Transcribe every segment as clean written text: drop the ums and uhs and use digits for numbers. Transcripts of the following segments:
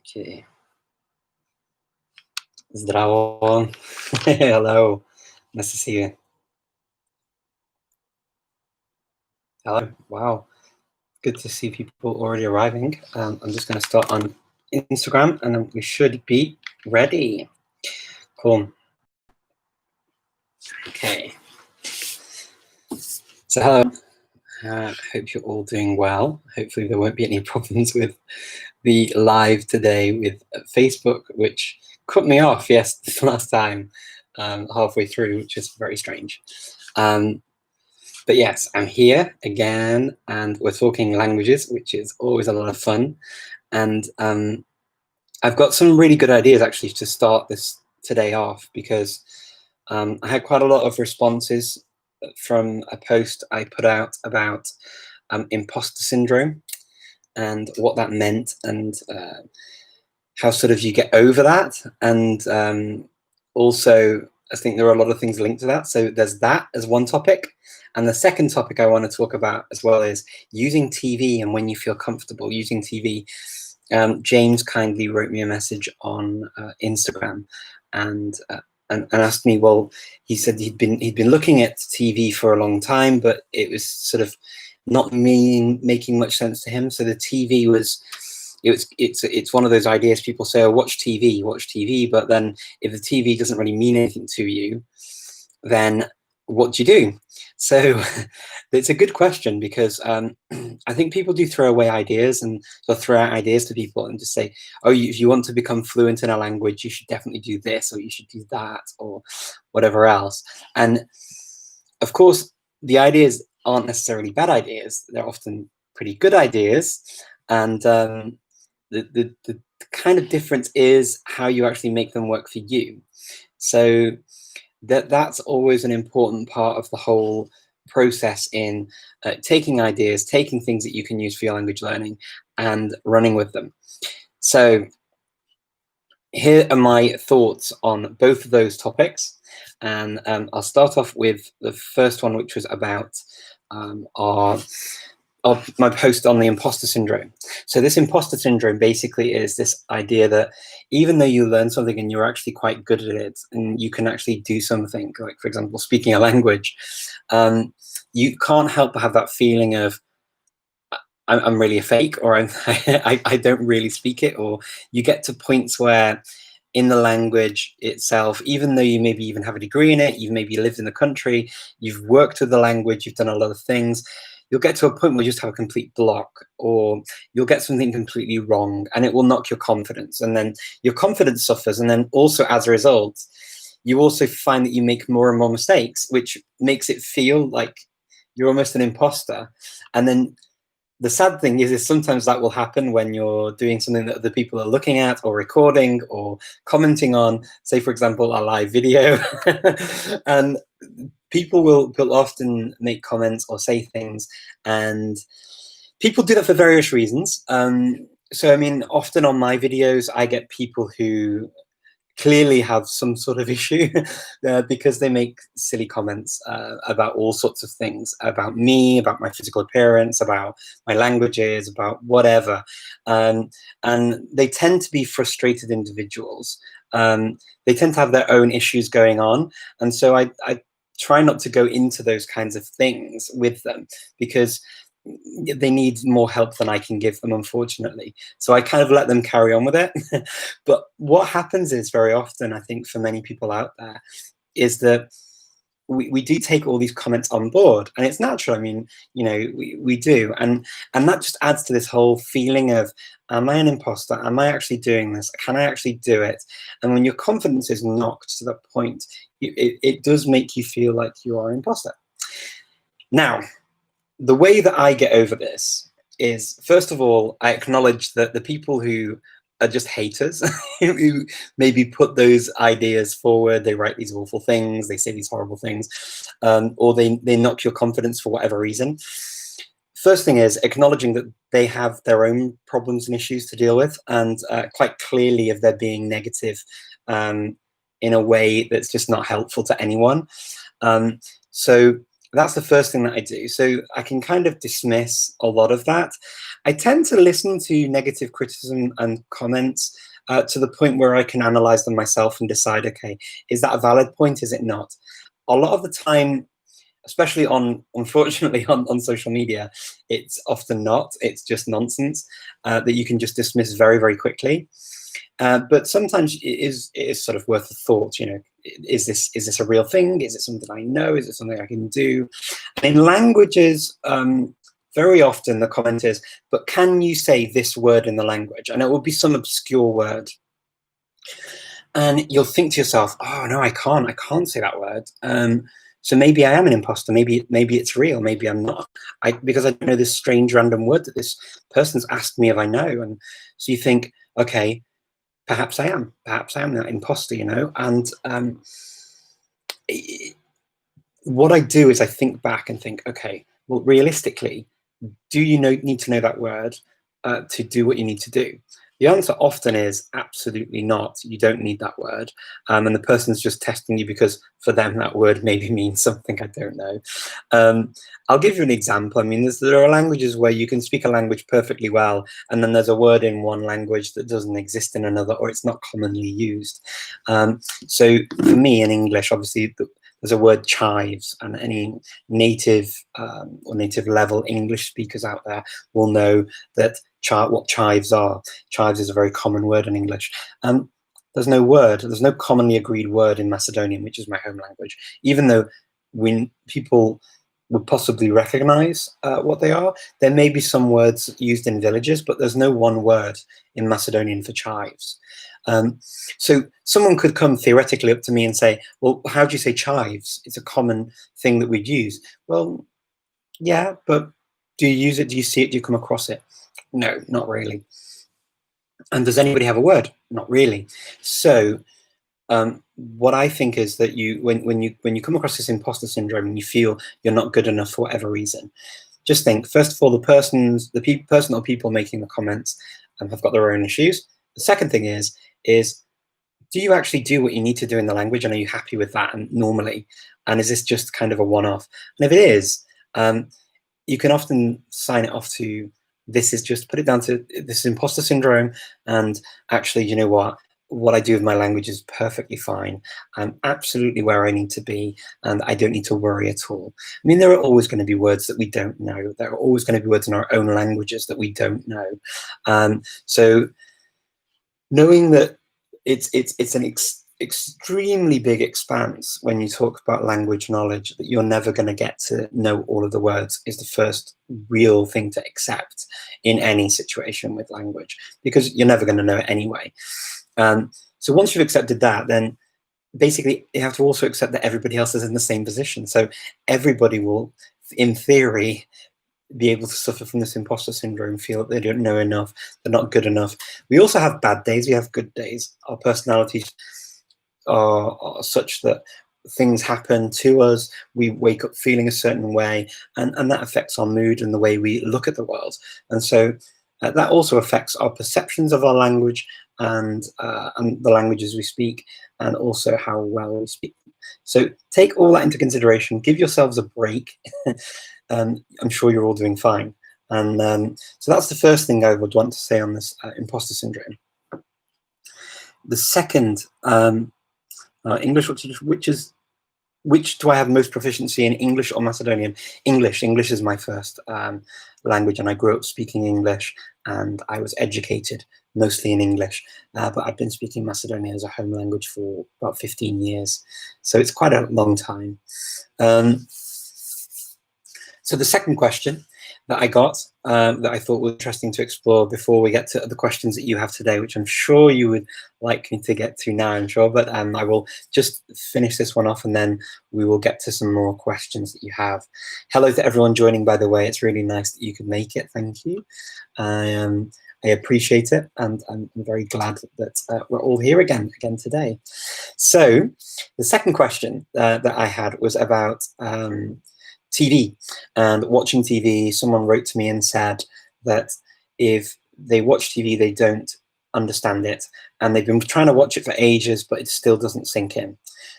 Okay. Zdravo. Hello. Nice to see you. Hello. Wow. Good to see people already arriving. I'm just going to start on Instagram and then we should be ready. Cool. Okay. So hello. Hope you're all doing well. Hopefully there won't be any problems with the live today with Facebook, which cut me off, yes, this last time, halfway through, which is very strange. But yes, I'm here again, and we're talking languages, which is always a lot of fun. And I've got some really good ideas, actually, to start this today off, because I had quite a lot of responses from a post I put out about imposter syndrome and what that meant, and how sort of you get over that. And also, I think there are a lot of things linked to that. So there's that as one topic. And the second topic I want to talk about as well is using TV and when you feel comfortable using TV. James kindly wrote me a message on Instagram and asked me, well, he said he'd been looking at TV for a long time, but it was sort of not making much sense to him. So the TV it's one of those ideas people say, oh, watch TV, but then if the TV doesn't really mean anything to you, then what do you do? So it's a good question, because I think people do throw away ideas and sort of throw out ideas to people and just say, oh, if you want to become fluent in a language, you should definitely do this, or you should do that, or whatever else. And of course, the ideas aren't necessarily bad ideas. They're often pretty good ideas. And the kind of difference is how you actually make them work for you. So that's always an important part of the whole process in taking ideas, taking things that you can use for your language learning and running with them. So here are my thoughts on both of those topics. And I'll start off with the first one, which was about my post on the imposter syndrome. So this imposter syndrome basically is this idea that even though you learn something and you're actually quite good at it and you can actually do something, like, for example, speaking a language, you can't help but have that feeling of, I'm really a fake, or I don't really speak it. Or you get to points where in the language itself, even though you maybe even have a degree in it, you've maybe lived in the country, you've worked with the language, you've done a lot of things, you'll get to a point where you just have a complete block, or you'll get something completely wrong and it will knock your confidence, and then your confidence suffers. And then also, as a result, you also find that you make more and more mistakes, which makes it feel like you're almost an imposter. And then the sad thing is sometimes that will happen when you're doing something that other people are looking at or recording or commenting on, say, for example, a live video. And people will often make comments or say things, and people do that for various reasons. So, I mean, often on my videos, I get people who clearly have some sort of issue because they make silly comments about all sorts of things, about me, about my physical appearance, about my languages, about whatever. And they tend to be frustrated individuals. They tend to have their own issues going on. And so I try not to go into those kinds of things with them, because they need more help than I can give them, unfortunately. So I kind of let them carry on with it. But what happens is, very often, I think for many people out there, is that we do take all these comments on board, and it's natural. I mean, you know, we do. And that just adds to this whole feeling of, am I an imposter? Am I actually doing this? Can I actually do it? And when your confidence is knocked to that point, it does make you feel like you are an imposter. Now, the way that I get over this is, first of all, I acknowledge that the people who are just haters, who maybe put those ideas forward, they write these awful things, they say these horrible things, or they knock your confidence for whatever reason. First thing is acknowledging that they have their own problems and issues to deal with, and quite clearly, if they're being negative in a way that's just not helpful to anyone. So that's the first thing that I do. So I can kind of dismiss a lot of that. I tend to listen to negative criticism and comments to the point where I can analyze them myself and decide, okay, is that a valid point? Is it not? A lot of the time, especially unfortunately on social media, it's often not. It's just nonsense that you can just dismiss very, very quickly. But sometimes it is sort of worth a thought. Is this a real thing? Is it something I know? Is it something I can do? And in languages, very often the comment is, but can you say this word in the language? And it will be some obscure word. And you'll think to yourself, oh no, I can't say that word. So maybe I am an imposter. Maybe it's real. Maybe I'm not. Because I don't know this strange random word that this person's asked me if I know. And so you think, okay, perhaps I am. Perhaps I am that imposter, And what I do is I think back and think, okay, well, realistically, do you need to know that word to do what you need to do? The answer often is absolutely not. You don't need that word. And the person's just testing you because for them that word maybe means something I don't know. I'll give you an example. I mean, there are languages where you can speak a language perfectly well, and then there's a word in one language that doesn't exist in another, or it's not commonly used. So for me in English, obviously, there's a word chives, and any native or native level English speakers out there will know that what chives are. Chives is a very common word in English. There's no commonly agreed word in Macedonian, which is my home language, even though when people would possibly recognize what they are. There may be some words used in villages, but there's no one word in Macedonian for chives. So someone could come theoretically up to me and say, well, how do you say chives? It's a common thing that we'd use. Well, yeah, but do you use it? Do you see it? Do you come across it? No, not really. And does anybody have a word? Not really. So what I think is that when you come across this imposter syndrome and you feel you're not good enough for whatever reason, just think, first of all, the person or people making the comments have got their own issues. The second thing is do you actually do what you need to do in the language, and are you happy with that and normally? And is this just kind of a one-off? And if it is, you can often sign it off to put it down to this imposter syndrome, and actually, you know what I do with my language is perfectly fine. I'm absolutely where I need to be, and I don't need to worry at all. I mean, there are always going to be words that we don't know. There are always going to be words in our own languages that we don't know. So knowing that it's an extremely big expanse when you talk about language knowledge, that you're never going to get to know all of the words is the first real thing to accept in any situation with language, because you're never going to know it anyway. So once you've accepted that, then basically you have to also accept that everybody else is in the same position. So everybody will, in theory, be able to suffer from this imposter syndrome, feel that they don't know enough, they're not good enough. We also have bad days, we have good days. Our personalities are such that things happen to us, we wake up feeling a certain way, and that affects our mood and the way we look at the world. And so that also affects our perceptions of our language and the languages we speak, and also how well we speak. So take all that into consideration, give yourselves a break. I'm sure you're all doing fine. And so that's the first thing I would want to say on this imposter syndrome. The second, English, which do I have most proficiency in, English or Macedonian? English. English is my first language, and I grew up speaking English, and I was educated mostly in English, but I've been speaking Macedonian as a home language for about 15 years. So it's quite a long time. So the second question that I got that I thought was interesting to explore before we get to the questions that you have today, which I'm sure you would like me to get to now, I'm sure, but I will just finish this one off and then we will get to some more questions that you have. Hello to everyone joining, by the way. It's really nice that you could make it. Thank you. I appreciate it, and I'm very glad that we're all here again today. So the second question that I had was about TV and watching TV. Someone wrote to me and said that if they watch TV, they don't understand it, and they've been trying to watch it for ages, but it still doesn't sink in.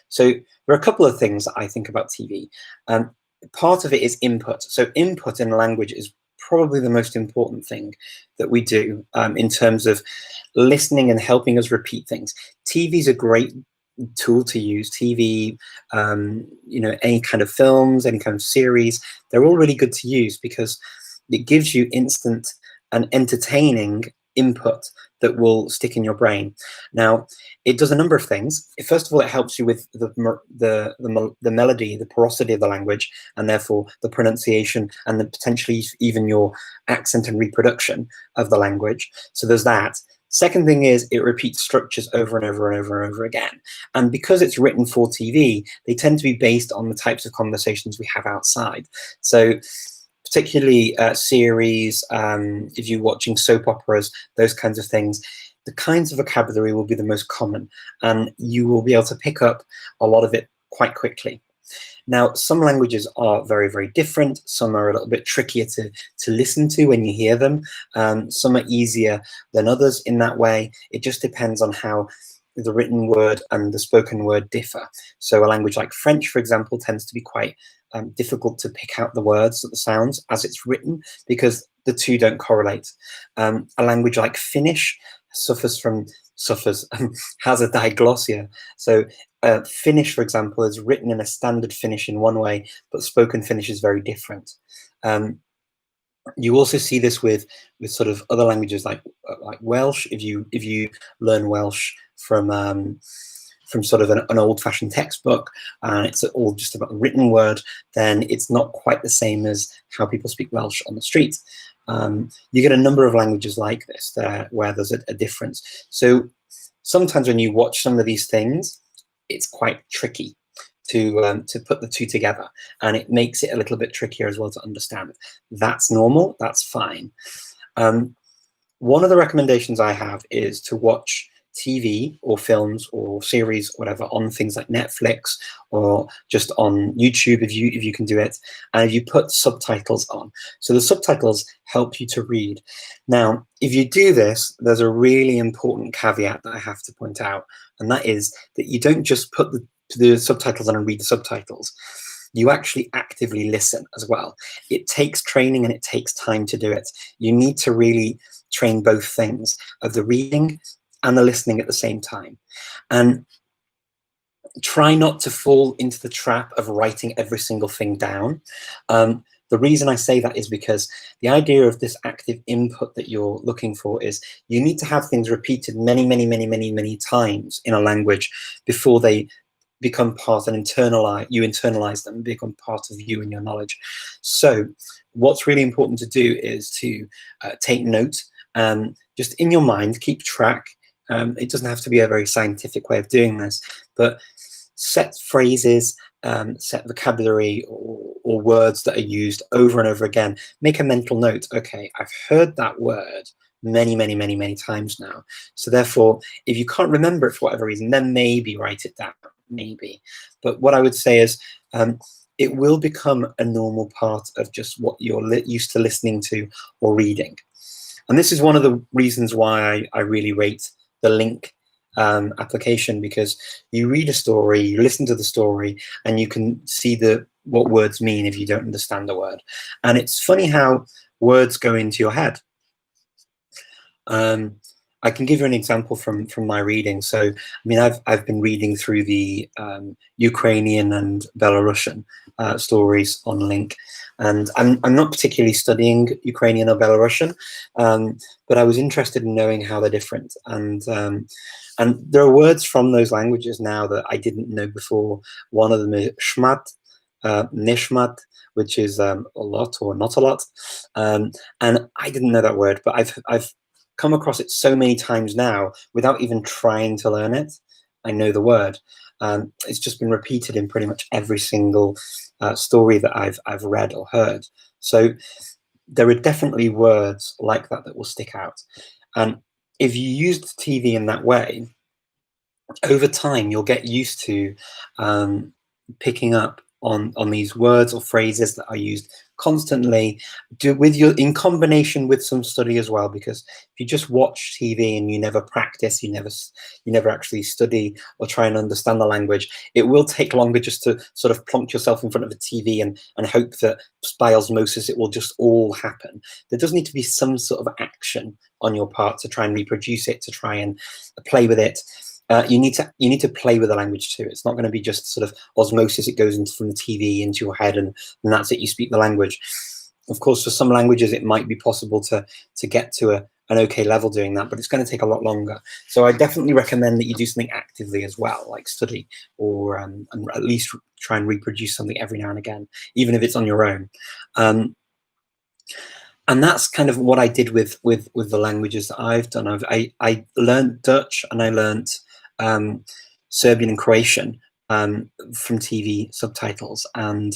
So there are a couple of things that I think about TV. part of it is input. So input in language is probably the most important thing that we do in terms of listening and helping us repeat things. TV is a great tool to use. TV, any kind of films, any kind of series, they're all really good to use because it gives you instant and entertaining input that will stick in your brain. Now, it does a number of things. First of all, it helps you with the melody, the porosity of the language, and therefore the pronunciation and the potentially even your accent and reproduction of the language. So there's that. Second thing is it repeats structures over and over and over and over again. And because it's written for TV, they tend to be based on the types of conversations we have outside. So particularly series, if you're watching soap operas, those kinds of things, the kinds of vocabulary will be the most common, and you will be able to pick up a lot of it quite quickly. Now, some languages are very, very different. Some are a little bit trickier to listen to when you hear them. Some are easier than others in that way. It just depends on how the written word and the spoken word differ. So a language like French, for example, tends to be quite difficult to pick out the words, the sounds as it's written, because the two don't correlate. A language like Finnish has a diglossia. So Finnish, for example, is written in a standard Finnish in one way, but spoken Finnish is very different. You also see this with sort of other languages like Welsh. If you learn Welsh from sort of an old-fashioned textbook, and it's all just about the written word, then it's not quite the same as how people speak Welsh on the street. You get a number of languages like this where there's a difference. So sometimes when you watch some of these things, it's quite tricky to put the two together, and it makes it a little bit trickier as well to understand. That's normal, that's fine. One of the recommendations I have is to watch TV or films or series, whatever, on things like Netflix or just on YouTube if you can do it, and if you put subtitles on. So the subtitles help you to read. Now, if you do this, there's a really important caveat that I have to point out, and that is that you don't just put the subtitles on and read the subtitles. You actually actively listen as well. It takes training and it takes time to do it. You need to really train both things of the reading and the listening at the same time. And try not to fall into the trap of writing every single thing down. The reason I say that is because the idea of this active input that you're looking for is you need to have things repeated many, many, many, many, many times in a language before they become part and internalize them, become part of you and your knowledge. So what's really important to do is to take note, just in your mind, keep track. It doesn't have to be a very scientific way of doing this, but set phrases, set vocabulary or words that are used over and over again. Make a mental note. Okay, I've heard that word many, many, many, many times now. So therefore, if you can't remember it for whatever reason, then maybe write it down, maybe. But what I would say is it will become a normal part of just what you're used to listening to or reading. And this is one of the reasons why I really rate the link application, because you read a story, you listen to the story, and you can see what words mean if you don't understand the word. And it's funny how words go into your head. I can give you an example from my reading. So, I mean, I've been reading through the Ukrainian and Belarusian stories on Link, and I'm not particularly studying Ukrainian or Belarusian, but I was interested in knowing how they're different. And there are words from those languages now that I didn't know before. One of them is shmat, nishmat, which is a lot or not a lot, and I didn't know that word, but I've come across it so many times now without even trying to learn it. I know the word. It's just been repeated in pretty much every single story that I've read or heard. So there are definitely words like that will stick out. And if you use the TV in that way, over time you'll get used to picking up on these words or phrases that are used constantly, in combination with some study as well. Because if you just watch TV and you never practice, you never actually study or try and understand the language, it will take longer just to sort of plonk yourself in front of a TV and hope that by osmosis it will just all happen. There does need to be some sort of action on your part to try and reproduce it, to try and play with it. You need to play with the language too. It's not going to be just sort of osmosis. It goes from the TV into your head, and that's it. You speak the language. Of course, for some languages, it might be possible to get to an okay level doing that, but it's going to take a lot longer. So I definitely recommend that you do something actively as well, like study, or and at least try and reproduce something every now and again, even if it's on your own. And that's kind of what I did with the languages that I've done. I learned Dutch, and I learned Serbian and Croatian from TV subtitles, and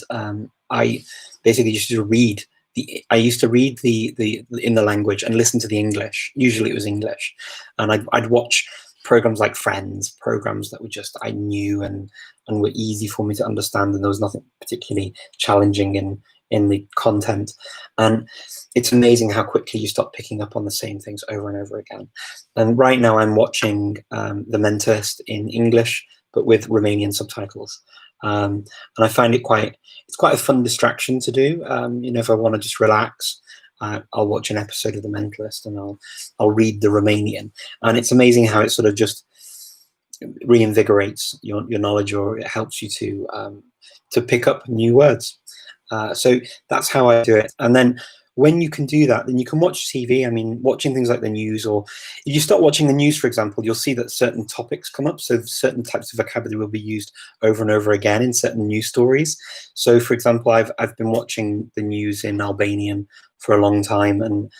I basically used to read the in the language and listen to the English. Usually it was English, and I'd watch programs like Friends, programs that were just I knew and were easy for me to understand, and there was nothing particularly challenging in the content. And it's amazing how quickly you start picking up on the same things over and over again. And right now I'm watching The Mentalist in English, but with Romanian subtitles. And I find it's quite a fun distraction to do. If I want to just relax, I'll watch an episode of The Mentalist, and I'll read the Romanian. And it's amazing how it sort of just reinvigorates your knowledge, or it helps you to pick up new words. So that's how I do it. And then when you can do that, then you can watch TV. I mean, watching things like the news, or if you start watching the news, for example, you'll see that certain topics come up. So certain types of vocabulary will be used over and over again in certain news stories. So, for example, I've been watching the news in Albanian for a long time, and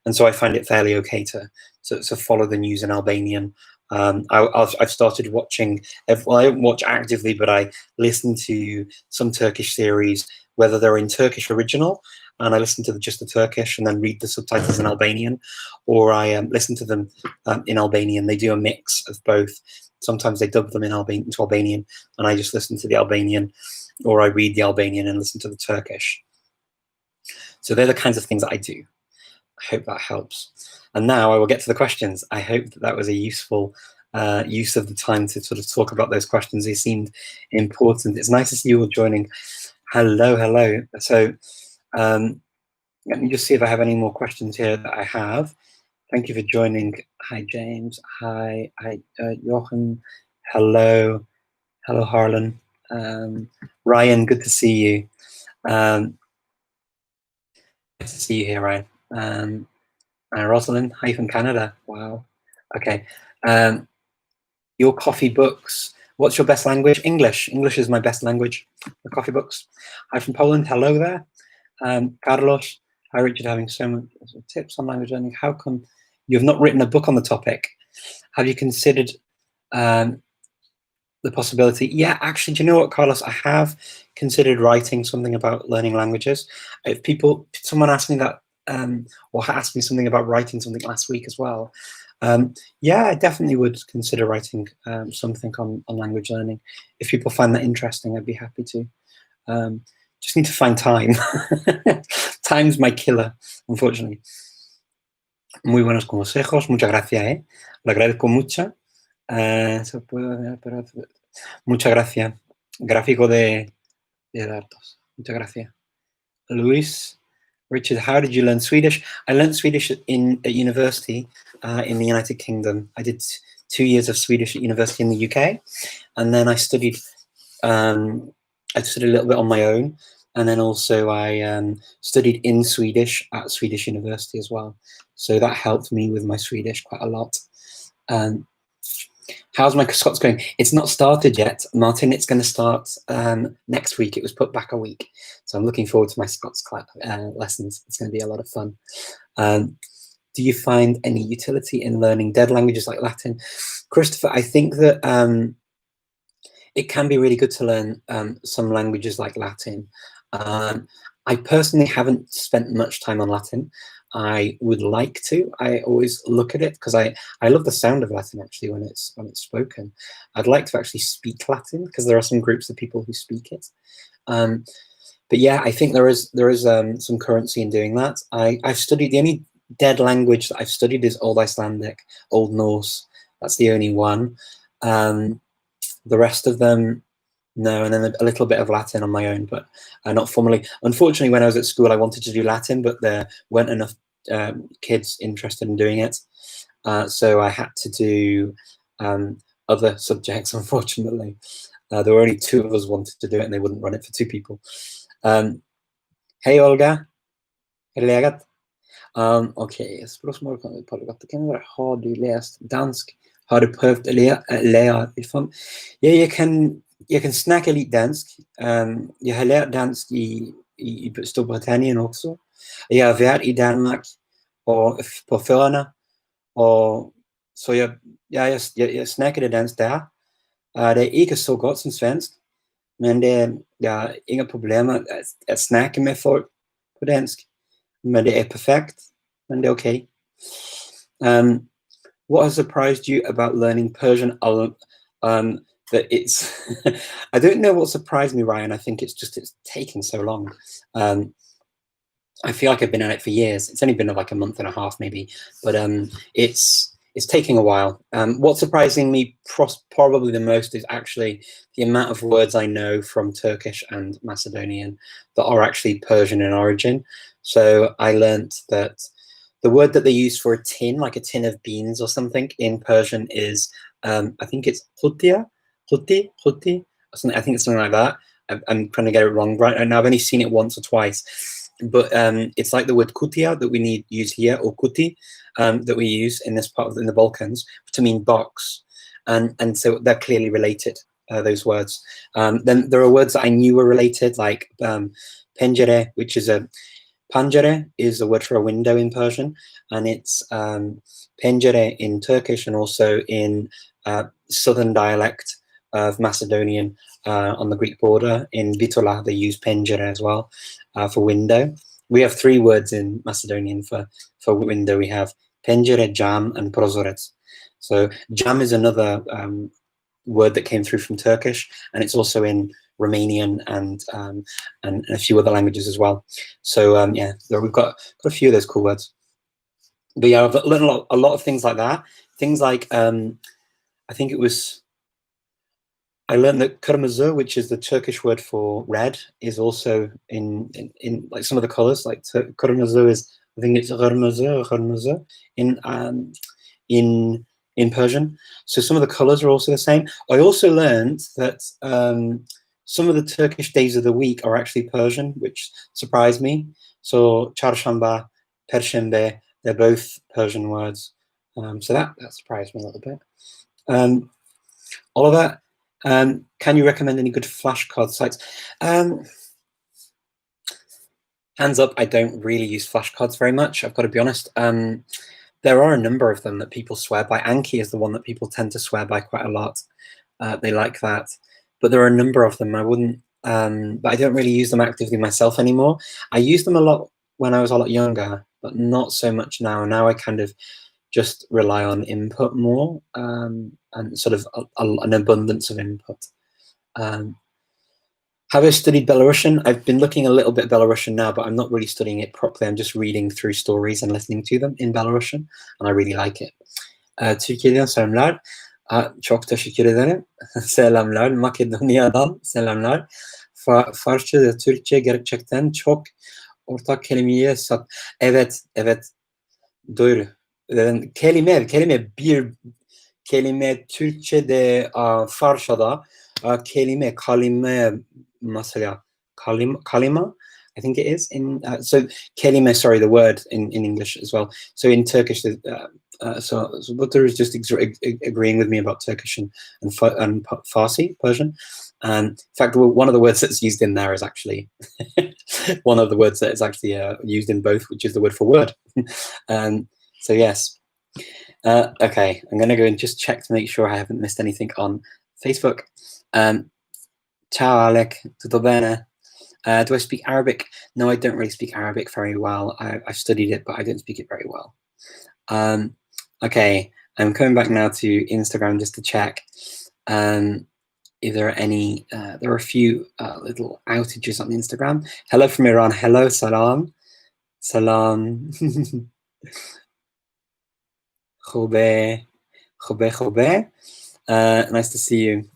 so I find it fairly okay to follow the news in Albanian. I've started watching. Well, I don't watch actively, but I listen to some Turkish series, whether they're in Turkish original, and I listen to just the Turkish and then read the subtitles in Albanian, or I listen to them in Albanian. They do a mix of both. Sometimes they dub them into Albanian, and I just listen to the Albanian, or I read the Albanian and listen to the Turkish. So they're the kinds of things that I do. I hope that helps. And now I will get to the questions. I hope that was a useful use of the time to sort of talk about those questions. They seemed important. It's nice to see you all joining. Hello, hello. So let me just see if I have any more questions here that I have. Thank you for joining. Hi, James. Hi, Jochen. Hello. Hello, Harlan. Ryan, good to see you. Good to see you here, Ryan. Rosalind, hi from Canada. Wow. Okay. Your coffee books. What's your best language? English. English is my best language. The coffee books. Hi from Poland. Hello there. Carlos. Hi, Richard. Having so many tips on language learning. How come you've not written a book on the topic? Have you considered the possibility? Yeah, actually, do you know what, Carlos? I have considered writing something about learning languages. If someone asked me that, or asked me something about writing something last week as well. Yeah, I definitely would consider writing something on language learning. If people find that interesting, I'd be happy to. Just need to find time. Time's my killer, unfortunately. Muy buenos consejos, muchas gracias, lo agradezco mucho. Muchas gracias. Gráfico de datos. Muchas gracias. Luis, Richard, how did you learn Swedish? I learned Swedish at university in the United Kingdom. I did 2 years of Swedish at university in the UK, and then I studied a little bit on my own, and then also I studied in Swedish at Swedish University as well. So that helped me with my Swedish quite a lot. How's my Scots going? It's not started yet, Martin. It's going to start next week. It was put back a week. So I'm looking forward to my Scots lessons. It's going to be a lot of fun. Do you find any utility in learning dead languages like Latin? Christopher, I think that it can be really good to learn some languages like Latin. I personally haven't spent much time on Latin. I would like to. I always look at it because I love the sound of Latin actually when it's spoken. I'd like to actually speak Latin because there are some groups of people who speak it. Um, but yeah, I think there is some currency in doing that. I've studied the only dead language that I've studied is Old Icelandic, Old Norse. That's the only one. The rest of them, no, and then a little bit of Latin on my own, but not formally. Unfortunately, when I was at school, I wanted to do Latin, but there weren't enough kids interested in doing it. So I had to do other subjects, unfortunately. There were only two of us wanted to do it, and they wouldn't run it for two people. Hej Olga, hur är läget? Okej, språksmål kan vi prata. Har du läst dansk? Har du prövat lära ifrån? Ja, jag kan snacka lite dansk. Jag har lärt dansk i Storbritannien också. Jag har varit i Danmark och på förarna. Och så jag snackade dansk där. Det är inte så gott som svensk. Men det är inga problem att snacka med folk på dansk. Men det är perfekt. Men det är okej. What has surprised you about learning Persian? That it's I don't know what surprised me, Ryan. I think it's taking so long. I feel like I've been at it for years. It's only been like a month and a half maybe, but it's taking a while. What's surprising me probably the most is actually the amount of words I know from Turkish and Macedonian that are actually Persian in origin. So I learnt that the word that they use for a tin, like a tin of beans or something in Persian is, I think it's hutia, huti. I think it's something like that. I'm trying to get it wrong right now. I've only seen it once or twice. But it's like the word kutia that we use here, or kuti, that we use in this part in the Balkans to mean box, and so they're clearly related. Those words. Then there are words that I knew were related, like pencere, which is pencere is a word for a window in Persian, and it's pencere in Turkish and also in southern dialect of Macedonian on the Greek border. In Bitola, they use pencere as well. For window, we have three words in Macedonian for window. We have pencere, jam, and prozorec. So jam is another word that came through from Turkish, and it's also in Romanian and a few other languages as well. So yeah, we've got a few of those cool words. But yeah, I've learned a lot of things like that. Things like I think it was. I learned that kırmızı, which is the Turkish word for red, is also in like some of the colors. Like kırmızı is, I think it's kırmızı in Persian. So some of the colors are also the same. I also learned that some of the Turkish days of the week are actually Persian, which surprised me. So çarşamba, perşembe, they're both Persian words. So that surprised me a little bit. Oliver, can you recommend any good flashcard sites? Hands up, I don't really use flashcards very much, I've got to be honest. There are a number of them that people swear by. Anki is the one that people tend to swear by quite a lot. They like that. But there are a number of them. I wouldn't, but I don't really use them actively myself anymore. I used them a lot when I was a lot younger, but not so much now. Now I kind of just rely on input more and sort of an abundance of input. Have I studied Belarusian? I've been looking a little bit Belarusian now, but I'm not really studying it properly. I'm just reading through stories and listening to them in Belarusian, and I really like it. Türkiye'den selamlar. Çok teşekkür ederim. Selamlar. Makedonya'dan selamlar. Farsça ve Türkçe gerçekten çok ortak kelimeye sat. Evet. Doğru. Kelime bir kelime Türkçe'de, Farsça'da kalime mesela kalima, I think it is in so kelime, sorry, the word in English as well. So in Turkish, so Butter is just agreeing with me about Turkish and Farsi, Persian. In fact, one of the words that's used in there is actually one of the words that is actually used in both, which is the word for word. So yes. Okay, I'm going to go and just check to make sure I haven't missed anything on Facebook. Ciao Alec, tutto bene? Do I speak Arabic? No, I don't really speak Arabic very well. I've studied it, but I don't speak it very well. Okay, I'm coming back now to Instagram just to check if there are any. There are a few little outages on Instagram. Hello from Iran. Hello, salam. Salam. Khobe. Khobe, khobe. Nice to see you.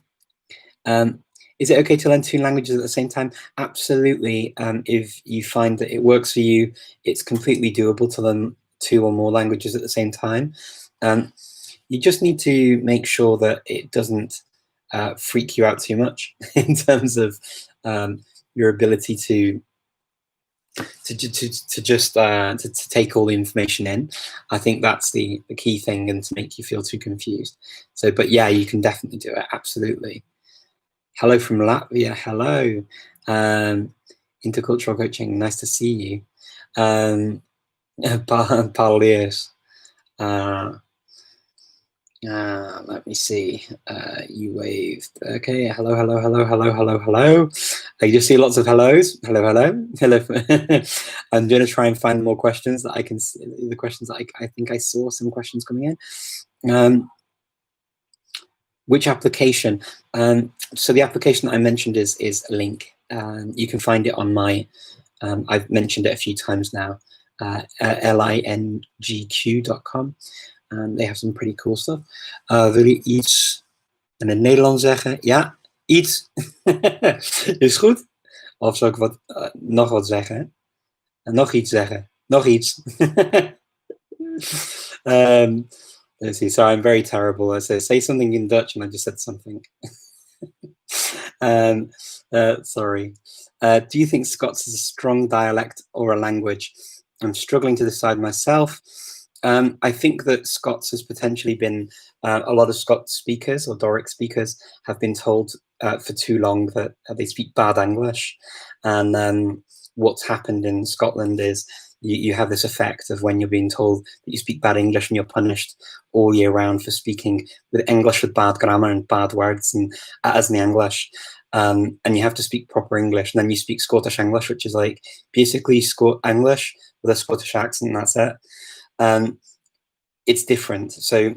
Is it okay to learn two languages at the same time? Absolutely. If you find that it works for you, it's completely doable to learn two or more languages at the same time. You just need to make sure that it doesn't freak you out too much in terms of your ability to take all the information in. I think that's the key thing, and to make you feel too confused. So, but yeah, you can definitely do it. Absolutely. Hello from Latvia. Hello. Intercultural coaching. Nice to see you. Paldies. Let me see. You waved. Okay. Hello, hello, hello, hello, hello, hello. I just see lots of hellos. Hello, hello, hello. I'm going to try and find more questions that I can see. The questions that I think I saw some questions coming in. Which application? So the application that I mentioned is Link. You can find it on my. I've mentioned it a few times now. lingq.com. They have some pretty cool stuff. Wil je iets in het Nederlands zeggen? Ja, iets. Is goed. Of zou ik nog wat zeggen? Nog iets zeggen. Nog iets. Let's see. So I'm very terrible. I say something in Dutch and I just said something. Sorry. Do you think Scots is a strong dialect or a language? I'm struggling to decide myself. I think that Scots has potentially been, a lot of Scots speakers or Doric speakers have been told for too long that they speak bad English. And what's happened in Scotland is you have this effect of when you're being told that you speak bad English and you're punished all year round for speaking with English with bad grammar and bad words and as in the English. And you have to speak proper English, and then you speak Scottish English, which is like basically English with a Scottish accent, and that's it. It's different. So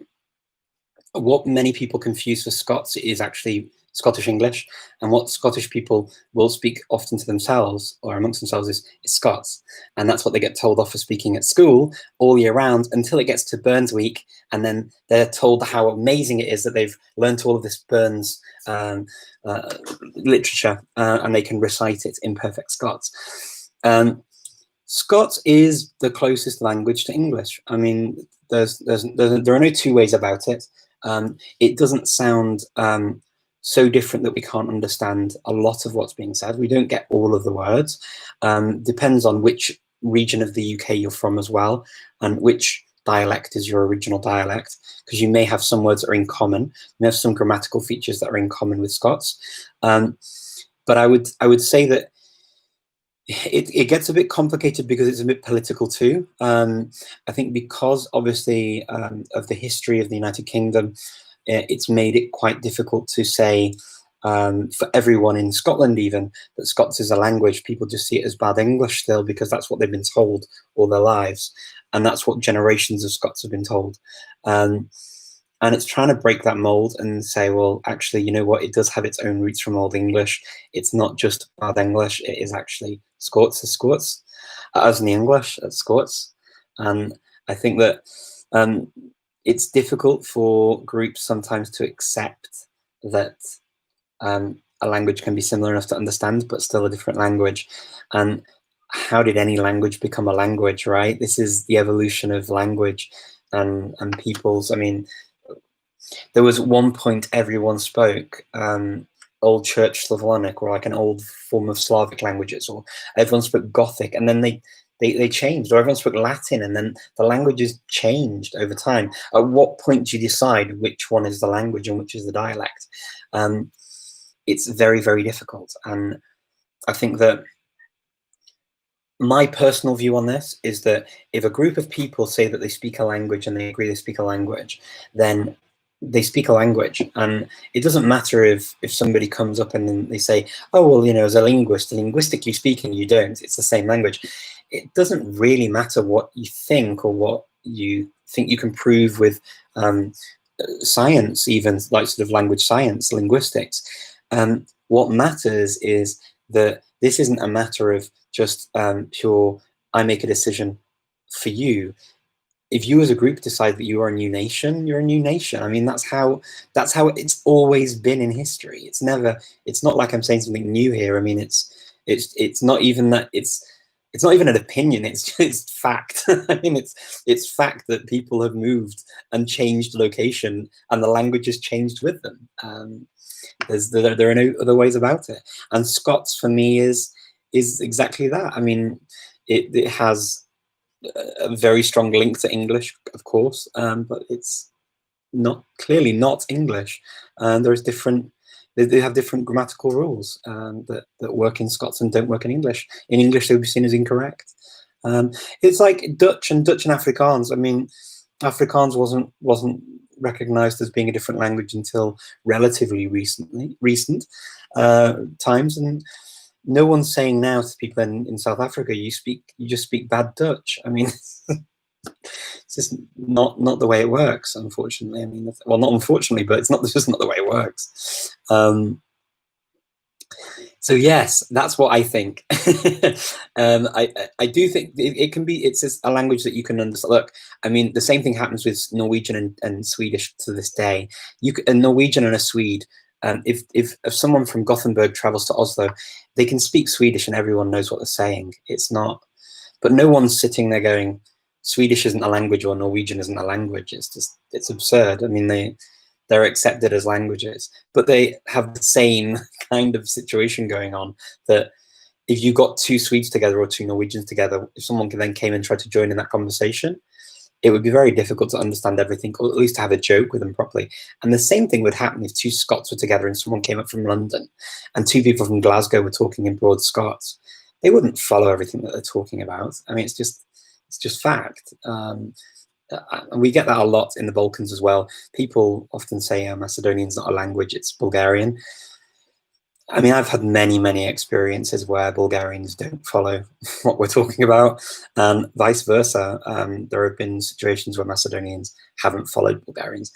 what many people confuse for Scots is actually Scottish English, and what Scottish people will speak often to themselves or amongst themselves is Scots, and that's what they get told off for speaking at school all year round until it gets to Burns Week, and then they're told how amazing it is that they've learned all of this Burns literature, and they can recite it in perfect Scots. Scots is the closest language to English. I mean, there are no two ways about it. It doesn't sound so different that we can't understand a lot of what's being said. We don't get all of the words. Depends on which region of the UK you're from as well, and which dialect is your original dialect, because you may have some words that are in common. You may have some grammatical features that are in common with Scots. But I would say that it gets a bit complicated because it's a bit political too. I think because obviously of the history of the United Kingdom, it's made it quite difficult to say for everyone in Scotland even that Scots is a language. People just see it as bad English still because that's what they've been told all their lives, and that's what generations of Scots have been told. And it's trying to break that mold and say, well, actually, you know what? It does have its own roots from Old English. It's not just bad English. It is actually Scots as Scots, as in the English as Scots. And I think that it's difficult for groups sometimes to accept that a language can be similar enough to understand, but still a different language. And how did any language become a language, right? This is the evolution of language and people's, I mean, there was one point everyone spoke Old Church Slavonic, or like an old form of Slavic languages, or everyone spoke Gothic, and then they changed, or everyone spoke Latin, and then the languages changed over time. At what point do you decide which one is the language and which is the dialect? It's very, very difficult. And I think that my personal view on this is that if a group of people say that they speak a language and they agree they speak a language, then they speak a language, and it doesn't matter if somebody comes up and then they say, oh well, you know, as a linguist, linguistically speaking, you don't, it's the same language. It doesn't really matter what you think or what you think you can prove with science, even like sort of language science, linguistics. What matters is that this isn't a matter of just pure I make a decision for you. If you as a group decide that you are a new nation, you're a new nation. I mean, that's how it's always been in history. It's not like I'm saying something new here. I mean, it's not even that, it's not even an opinion, it's fact. I mean, it's fact that people have moved and changed location, and the language has changed with them. There are no other ways about it. And Scots for me is exactly that. I mean, it has a very strong link to English, of course, but it's clearly not English. And there's different. They have different grammatical rules that work in Scots and don't work in English. In English, they would be seen as incorrect. It's like Dutch and Afrikaans. I mean, Afrikaans wasn't recognized as being a different language until relatively recent times, and no one's saying now to people in South Africa, you just speak bad Dutch. I mean, it's just not the way it works, unfortunately. I mean, well, not unfortunately, but it's just not the way it works. So yes, that's what I think. I do think it can be. It's just a language that you can understand. Look, I mean, the same thing happens with Norwegian and Swedish to this day. A Norwegian and a Swede. If someone from Gothenburg travels to Oslo, they can speak Swedish and everyone knows what they're saying. It's not, but no one's sitting there going, Swedish isn't a language or Norwegian isn't a language. It's absurd. I mean, they're accepted as languages, but they have the same kind of situation going on, that if you got two Swedes together or two Norwegians together, if someone then came and tried to join in that conversation, it would be very difficult to understand everything, or at least to have a joke with them properly. And the same thing would happen if two Scots were together and someone came up from London and two people from Glasgow were talking in broad Scots. They wouldn't follow everything that they're talking about. I mean, it's just fact. And we get that a lot in the Balkans as well. People often say Macedonian's not a language, it's Bulgarian. I mean, I've had many experiences where Bulgarians don't follow what we're talking about, and vice versa. There have been situations where Macedonians haven't followed Bulgarians.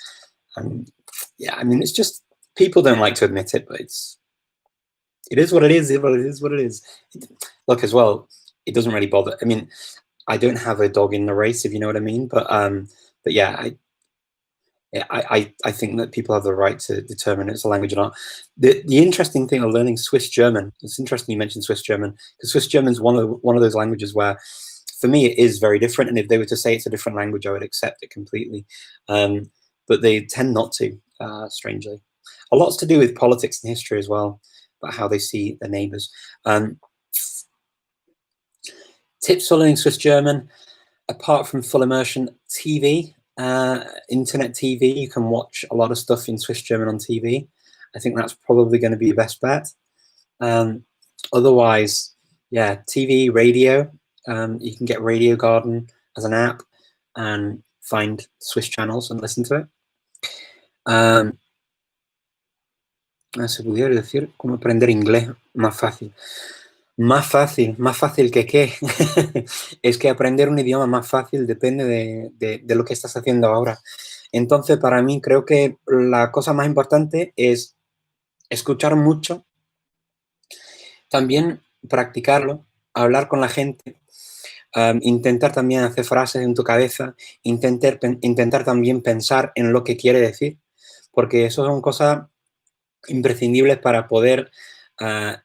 Yeah, I mean, it's just, people don't like to admit it, but it is what it is. It is what it is. Look, as well, it doesn't really bother. I mean, I don't have a dog in the race, if you know what I mean. But yeah, I think that people have the right to determine it's a language or not. The interesting thing of learning Swiss German, it's interesting you mentioned Swiss German, because Swiss German is one of those languages where, for me, it is very different. And if they were to say it's a different language, I would accept it completely. But they tend not to, strangely. A lot's to do with politics and history as well, about how they see their neighbours. Tips for learning Swiss German, apart from full immersion, TV, internet TV. You can watch a lot of stuff in Swiss German on TV. I think that's probably going to be your best bet. Otherwise, yeah, TV, radio. You can get Radio Garden as an app and find Swiss channels and listen to it. Se pudiera decir cómo aprender inglés más fácil. Más fácil que qué. Es que aprender un idioma más fácil depende de lo que estás haciendo ahora. Entonces, para mí, creo que la cosa más importante es escuchar mucho, también practicarlo, hablar con la gente, intentar también hacer frases en tu cabeza, intentar también pensar en lo que quiere decir, porque eso son cosas imprescindibles para poder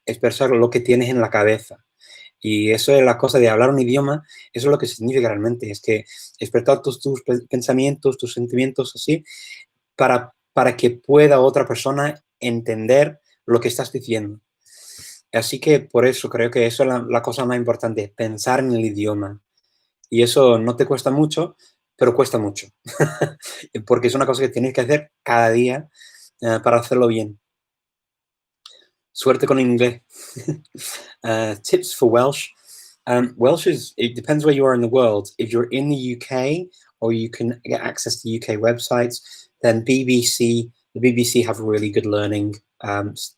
expresar lo que tienes en la cabeza. Y eso es la cosa de hablar un idioma, eso es lo que significa realmente, es que expresar tus pensamientos, tus sentimientos así, para que pueda otra persona entender lo que estás diciendo. Así que por eso creo que eso es la cosa más importante, pensar en el idioma. Y eso no te cuesta mucho, pero cuesta mucho. Porque es una cosa que tienes que hacer cada día para hacerlo bien. Suerte con inglés. Tips for Welsh. Welsh it depends where you are in the world. If you're in the UK, or you can get access to UK websites, Then BBC, the BBC have really good learning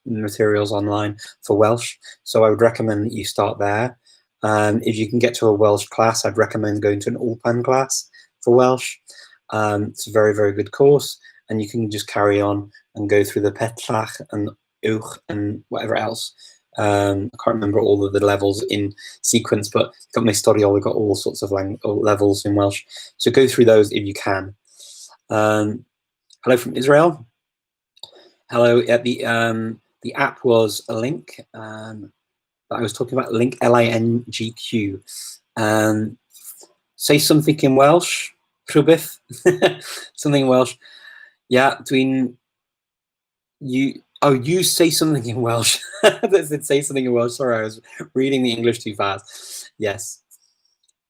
materials online for Welsh, so I would recommend that you start there. If you can get to a Welsh class, I'd recommend going to an Ulpan class for Welsh. It's a very, very good course, and you can just carry on and go through the Petlach and Uwch and whatever else. I can't remember all of the levels in sequence, but got my Storiol, we've got all sorts of levels in Welsh. So go through those if you can. Hello from Israel. Hello. The app was a link that I was talking about. Link, LINGQ. Say something in Welsh, Rhywbeth. Something in Welsh. Yeah, between you. Oh, you say something in Welsh. That said, say something in Welsh. Sorry, I was reading the English too fast. Yes.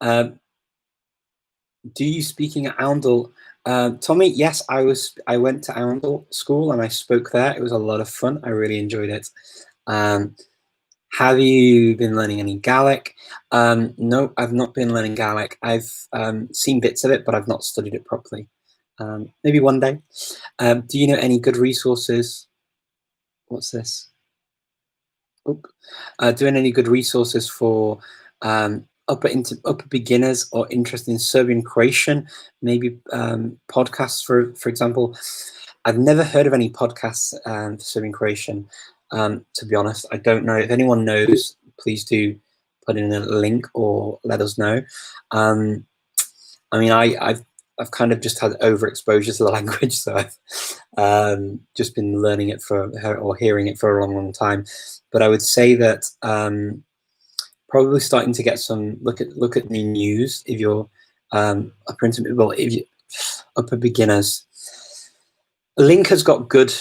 Do you speaking at Oundle? Tommy, yes, I went to Oundle School and I spoke there. It was a lot of fun. I really enjoyed it. Have you been learning any Gaelic? No, I've not been learning Gaelic. I've seen bits of it, but I've not studied it properly. Maybe one day. Do you know any good resources? What's this? Doing any good resources for upper beginners or interested in Serbian Croatian? Maybe podcasts, for example. I've never heard of any podcasts for Serbian Croatian. To be honest, I don't know. If anyone knows, please do put in a link or let us know. I mean, I've kind of just had overexposure to the language, so I've just been learning it or hearing it for a long, long time. But I would say that probably starting to get some look at the news if you're upper beginners. Link has got good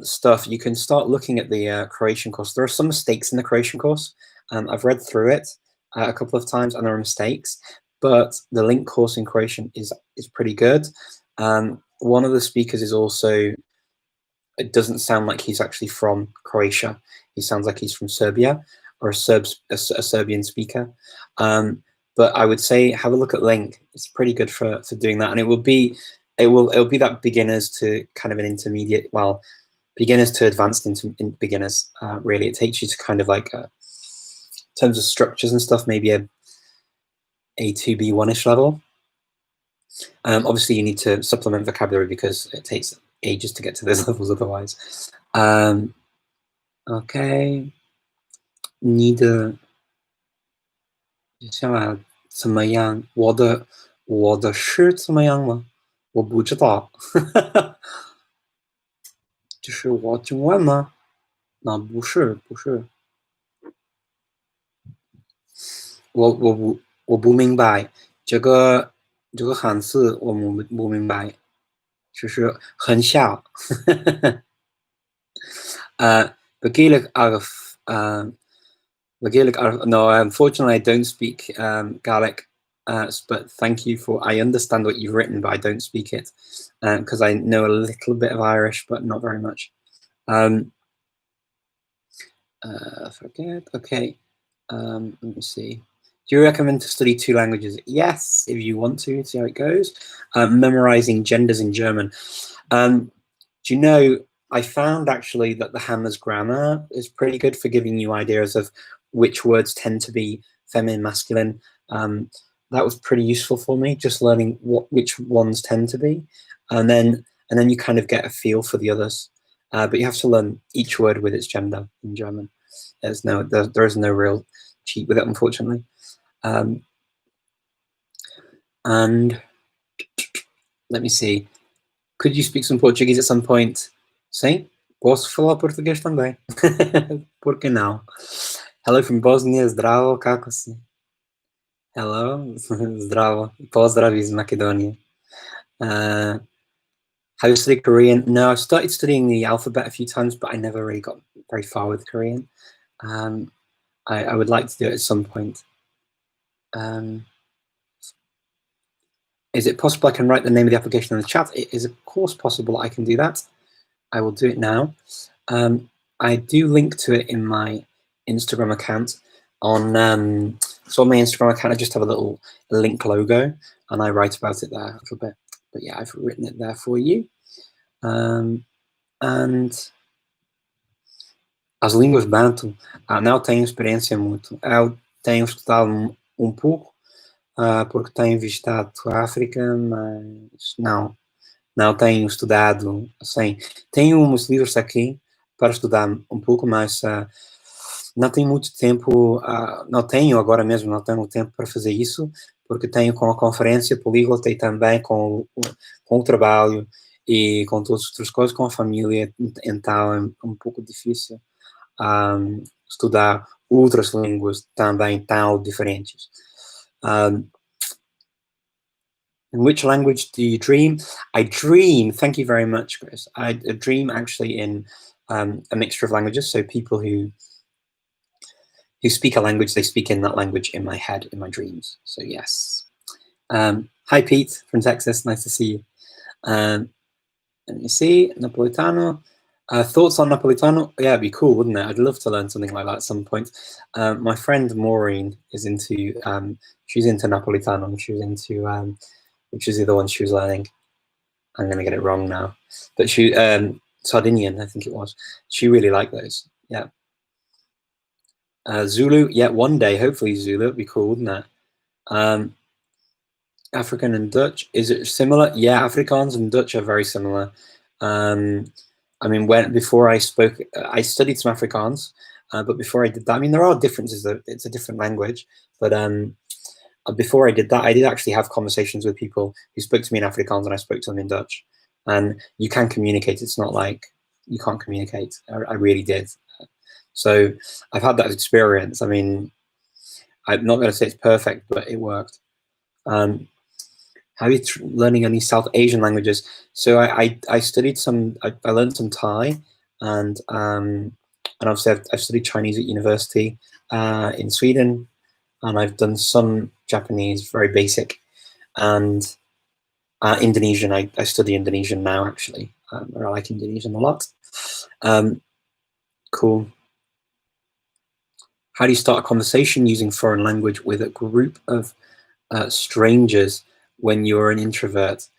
stuff. You can start looking at the Croatian course. There are some mistakes in the Croatian course. I've read through it a couple of times, and there are mistakes. But the Link course in Croatian is pretty good. One of the speakers is also. It doesn't sound like he's actually from Croatia. He sounds like he's from Serbia or a Serbian speaker. But I would say have a look at Link. It's pretty good for doing that, and it'll be that beginners to kind of an intermediate, well, beginners to advanced into beginners. Really, it takes you to kind of like in terms of structures and stuff, maybe a A2 B1-ish level. Obviously, you need to supplement vocabulary because it takes ages to get to those levels otherwise. Okay. 你的想法怎么样？我的是怎么样吗？我不知道。这是我中文吗？那不是。我不明白这个汉字，我不明白，就是很小。Gaelic arf. Gaelic arf. No, unfortunately, I don't speak Gaelic. But thank you I understand what you've written, but I don't speak it because I know a little bit of Irish, but not very much. Forget. Okay. Let me see. Do you recommend to study 2 languages? Yes, if you want to see how it goes. Memorizing genders in German. Do you know, I found actually that the Hammer's grammar is pretty good for giving you ideas of which words tend to be feminine, masculine. That was pretty useful for me, just learning which ones tend to be. And then you kind of get a feel for the others. But you have to learn each word with its gender in German. There is no real cheat with it, unfortunately. And let me see. Could you speak some Portuguese at some point? Sim, posso falar português também. Por que não? Hello from Bosnia, zdravo, kako si? Hello, zdravo, pozdrav iz Macedonia. Have you studied Korean? No, I've started studying the alphabet a few times, but I never really got very far with Korean. I would like to do it at some point. Is it possible I can write the name of the application in the chat? It is, of course, possible I can do that. I will do it now. I do link to it in my Instagram account. So on my Instagram account, I just have a little link logo, and I write about it there a little bit. But yeah, I've written it there for you. And as línguas Bantu, não tenho experiência muito. Eu tenho estudado um pouco, porque tenho visitado a África, mas não tenho estudado, assim. Tenho uns livros aqui para estudar um pouco, mas não tenho muito tempo, não tenho agora mesmo, não tenho tempo para fazer isso, porque tenho com a conferência políglota e também com o trabalho e com todas as outras coisas, com a família, então é um pouco difícil estudar outras línguas também tão diferentes. In which language do you dream? I dream, thank you very much, Chris. I dream actually in a mixture of languages. So people who speak a language, they speak in that language in my head, in my dreams. So yes. Hi, Pete from Texas. Nice to see you. Let me see, Napolitano. Thoughts on Napolitano? Yeah, it'd be cool, wouldn't it? I'd love to learn something like that at some point. My friend Maureen is into, she's into Napolitano. She was into, which is the other one she was learning. I'm going to get it wrong now. But she, Sardinian, I think it was. She really liked those. Yeah. Zulu, yeah, one day, hopefully Zulu, it'd be cool, wouldn't it? African and Dutch, is it similar? Yeah, Afrikaans and Dutch are very similar. I mean, before I spoke, I studied some Afrikaans, but before I did that, I mean, there are differences. It's a different language, but before I did that, I did actually have conversations with people who spoke to me in Afrikaans, and I spoke to them in Dutch. And you can communicate. It's not like you can't communicate. I really did. So I've had that experience. I mean, I'm not going to say it's perfect, but it worked. How are you learning any South Asian languages? So I studied some, I learned some Thai, and obviously I've studied Chinese at university in Sweden, and I've done some Japanese, very basic, and Indonesian. I study Indonesian now, actually. I like Indonesian a lot. Cool. How do you start a conversation using foreign language with a group of strangers when you're an introvert?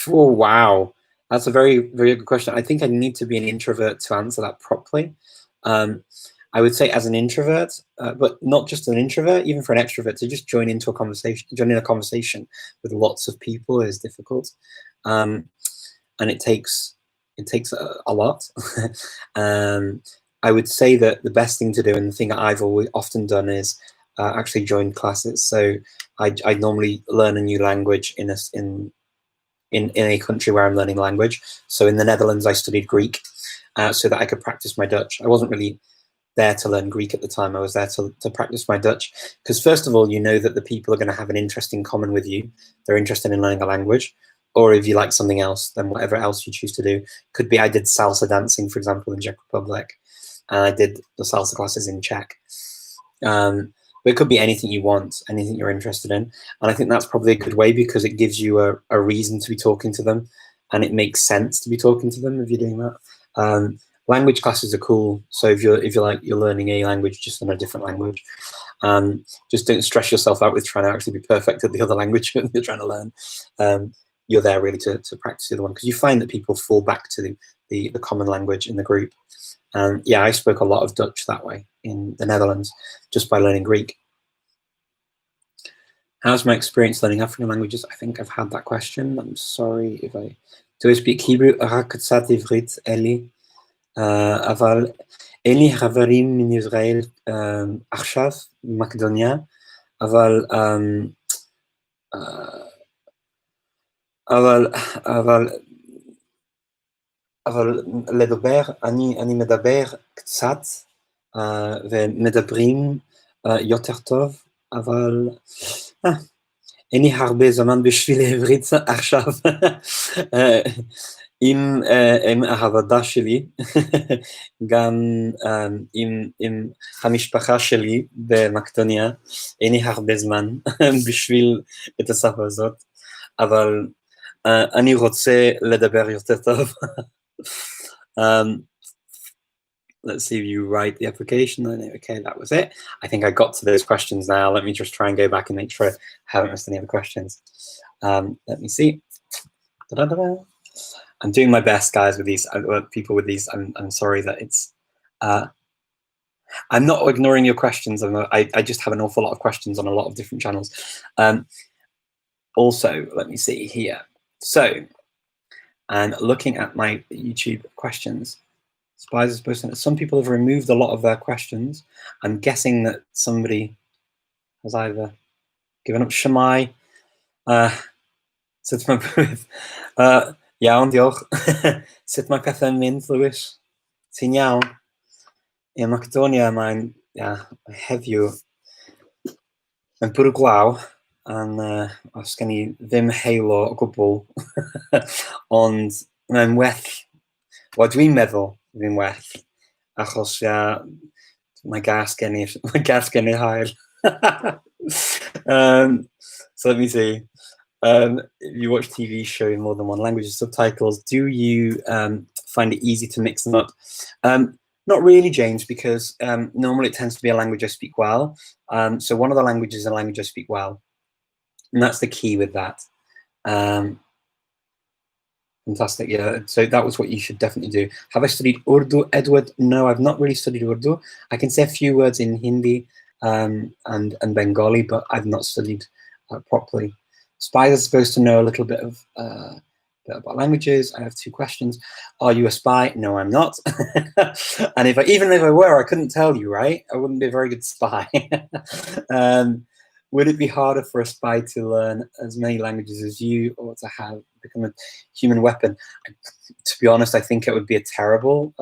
Oh, wow. That's a very, very good question. I think I need to be an introvert to answer that properly. I would say as an introvert, but not just an introvert, even for an extrovert, to just join in a conversation with lots of people is difficult. And it takes a lot. I would say that the best thing to do, and the thing that I've always often done, is actually join classes. So I normally learn a new language in a country where I'm learning language. So in the Netherlands, I studied Greek so that I could practice my Dutch. I wasn't really there to learn Greek at the time. I was there to practice my Dutch, because first of all, you know that the people are going to have an interest in common with you. They're interested in learning a language. Or if you like something else, then whatever else you choose to do. Could be I did salsa dancing, for example, in Czech Republic. And I did the salsa classes in Czech. But it could be anything you want, anything you're interested in. And I think that's probably a good way, because it gives you a reason to be talking to them, and it makes sense to be talking to them if you're doing that. Language classes are cool. So if you're learning a language just in a different language, just don't stress yourself out with trying to actually be perfect at the other language you're trying to learn. You're there really to practice the other one, because you find that people fall back to the common language in the group. And yeah, I spoke a lot of Dutch that way in the Netherlands, just by learning Greek. How's my experience learning African languages? I think I've had that question. I'm sorry if I... Do I speak Hebrew? רק קצת עברית, אלי. אבל אין לי חברים מן ישראל עכשיו, מקדוניה, אבל לדבר, אני מדבר קצת, ומדברים יותר טוב, אבל אין לי הרבה זמן בשביל העברית עכשיו. עם העבודה שלי, גם עם המשפחה שלי במקדוניה, אין לי הרבה זמן בשביל את השפה הזאת, אבל אני רוצה לדבר יותר טוב. Let's see if you write the application. Okay, that was it. I think I got to those questions now. Let me just try and go back and make sure I haven't missed any other questions. Let me see. Da-da-da-da. I'm doing my best, guys, with these people with these. I'm sorry that it's. I'm not ignoring your questions. I just have an awful lot of questions on a lot of different channels. Also, let me see here. So, I'm looking at my YouTube questions. Spies are supposed to. Some people have removed a lot of their questions. I'm guessing that somebody has either given up. Shamai, sut mae bywyd? Iawn, diolch. Sut mae pethau'n mynd, Lewis? Ti'n iawn? In Macedonia, mae'n heddiw yn bwrw glaw, os gen i ddim heilo o gwbl, ond mae'n well, wel dwi'n meddwl dwi'n well, achos mae gas gen i hael. So let me see. If you watch TV show in more than one language with subtitles, do you find it easy to mix them up? Not really, James, because normally it tends to be a language I speak well. So one of the languages is a language I speak well. And that's the key with that. Fantastic, yeah. So that was what you should definitely do. Have I studied Urdu, Edward? No, I've not really studied Urdu. I can say a few words in Hindi and Bengali, but I've not studied properly. Spies are supposed to know a little bit of about languages. I have 2 questions. Are you a spy? No, I'm not. And even if I were, I couldn't tell you, right? I wouldn't be a very good spy. Would it be harder for a spy to learn as many languages as you, or to become a human weapon? To be honest, I think it would be a terrible,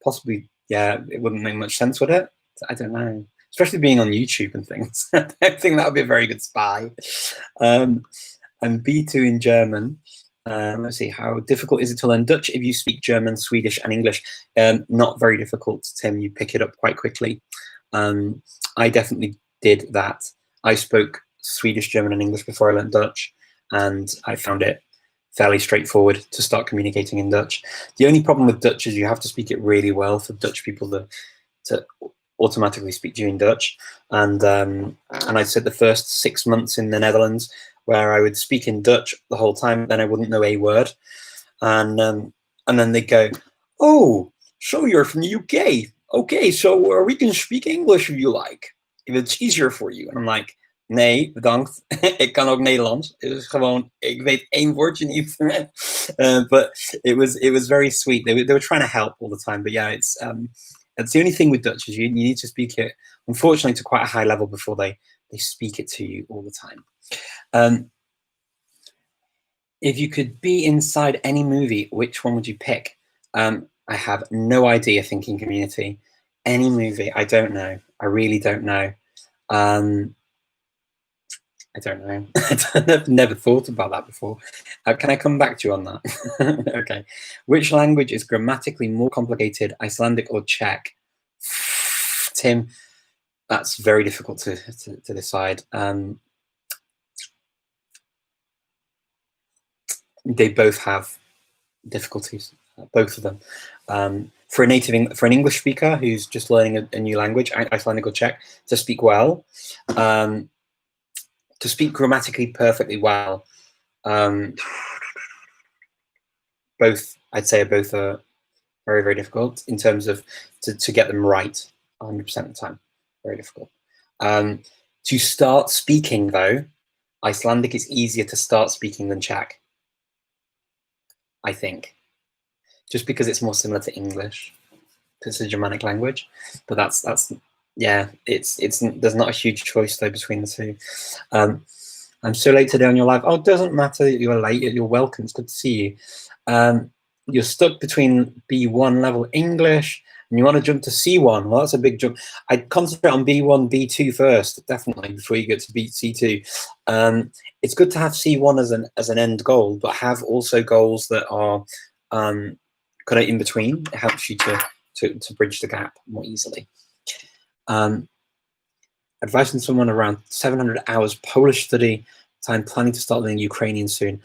possibly, yeah, it wouldn't make much sense, would it? I don't know. Especially being on YouTube and things. I don't think that would be a very good spy. I'm B2 in German. Let's see, how difficult is it to learn Dutch if you speak German, Swedish, and English? Not very difficult, Tim. You pick it up quite quickly. I definitely did that. I spoke Swedish, German, and English before I learned Dutch, and I found it fairly straightforward to start communicating in Dutch. The only problem with Dutch is you have to speak it really well for Dutch people to automatically speak to you in Dutch. And I said the first 6 months in the Netherlands, where I would speak in Dutch the whole time, then I wouldn't know a word. And then they'd go, oh, so you're from the UK. Okay, so we can speak English if you like, if it's easier for you. And I'm like, nee, bedankt. Ik kan ook Nederlands. Het is gewoon, ik weet 1 woordje niet. But it was very sweet. They were trying to help all the time. But yeah, it's the only thing with Dutch is you need to speak it, unfortunately, to quite a high level before they speak it to you all the time. If you could be inside any movie, which one would you pick? I have no idea, thinking community. Any movie, I don't know. I really don't know. I don't know. I've never thought about that before. Can I come back to you on that? Okay. Which language is grammatically more complicated, Icelandic or Czech? Tim, that's very difficult to decide. They both have difficulties, both of them. For an English speaker who's just learning a new language, Icelandic or Czech, to speak well, to speak grammatically perfectly well, both, I'd say, both are very, very difficult in terms of to get them right 100% of the time. Very difficult. To start speaking, though, Icelandic is easier to start speaking than Czech, I think, just because it's more similar to English, because it's a Germanic language. But that's yeah, it's there's not a huge choice though between the two. I'm so late today on your live. Oh, it doesn't matter that you're late. You're welcome. It's good to see you. You're stuck between B1 level English and you want to jump to C1. Well, that's a big jump. I'd concentrate on B1, B2 first, definitely, before you get to C2. It's good to have C1 as an end goal, but have also goals that are kind of in between. It helps you to bridge the gap more easily. Advising someone around 700 hours Polish study time, planning to start learning Ukrainian soon.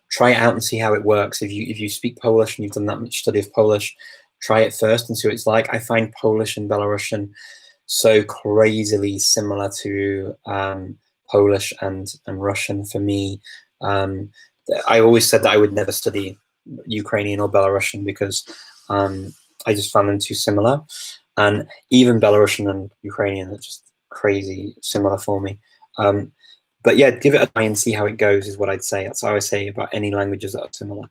Try it out and see how it works. If you speak Polish and you've done that much study of Polish, try it first and see what it's like. I find Polish and Belarusian so crazily similar to Polish and Russian for me. I always said that I would never study Ukrainian or Belarusian because I just found them too similar, and even Belarusian and Ukrainian are just crazy similar for me. But yeah, give it a try and see how it goes is what I'd say. That's how I say about any languages that are similar,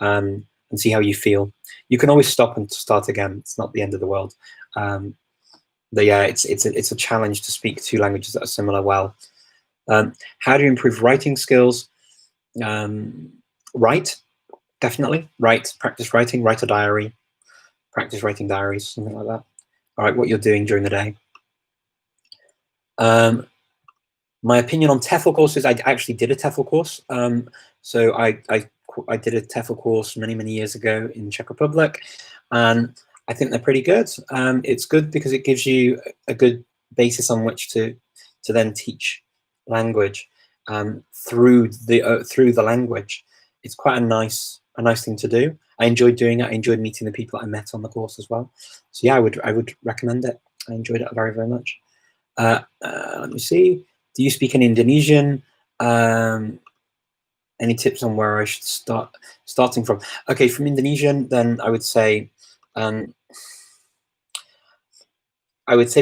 and see how you feel. You can always stop and start again. It's not the end of the world. But yeah, it's a challenge to speak two languages that are similar well. How do you improve writing skills? Write, definitely. Practice writing, write a diary, practice writing diaries, something like that. All right, what you're doing during the day. My opinion on TEFL courses, I actually did a TEFL course. So I did a TEFL course many years ago in Czech Republic, and I think they're pretty good. It's good because it gives you a good basis on which to then teach language through the language. It's quite a nice thing to do. I enjoyed doing it. I enjoyed meeting the people I met on the course as well. So yeah, I would recommend it. I enjoyed it very much. Let me see. Do you speak in Indonesian? Any tips on where I should starting from? Okay, from Indonesian, then I would say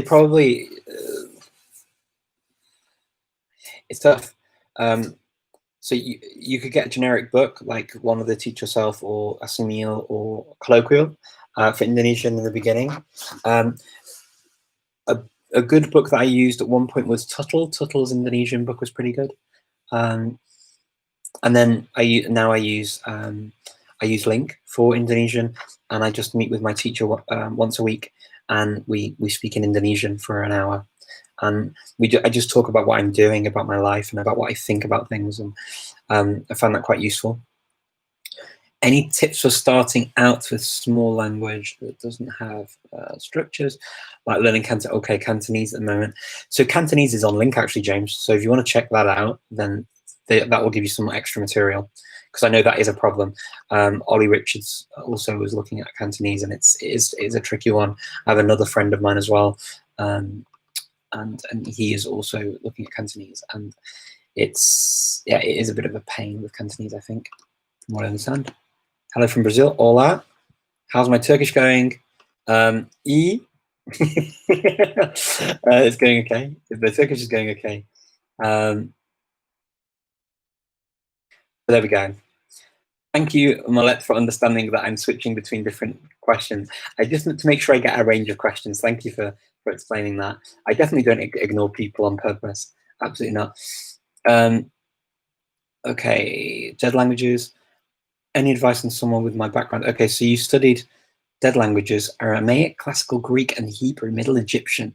probably it's tough. So you could get a generic book like one of the Teach Yourself or Asimil or Colloquial for Indonesian in the beginning. A good book that I used at one point was Tuttle. Tuttle's Indonesian book was pretty good. And then I use Link for Indonesian, and I just meet with my teacher once a week, and we speak in Indonesian for an hour, and I just talk about what I'm doing, about my life, and about what I think about things, and I found that quite useful. Any tips for starting out with small language that doesn't have structures, like learning Cantonese? Okay, Cantonese at the moment. So Cantonese is on Link actually, James. So if you want to check that out, then that will give you some extra material, because I know that is a problem. Ollie Richards also was looking at Cantonese, and it is a tricky one. I have another friend of mine as well, and he is also looking at Cantonese, and it is a bit of a pain with Cantonese, I think, from what I understand. Hello from Brazil. Hola. How's my Turkish going? It's going okay. The Turkish is going okay. There we go. Thank you, Malet, for understanding that I'm switching between different questions. I just need to make sure I get a range of questions. Thank you for explaining that. I definitely don't ignore people on purpose. Absolutely not. Okay, dead languages. Any advice on someone with my background? Okay, so you studied dead languages: Aramaic, Classical Greek, and Hebrew, Middle Egyptian.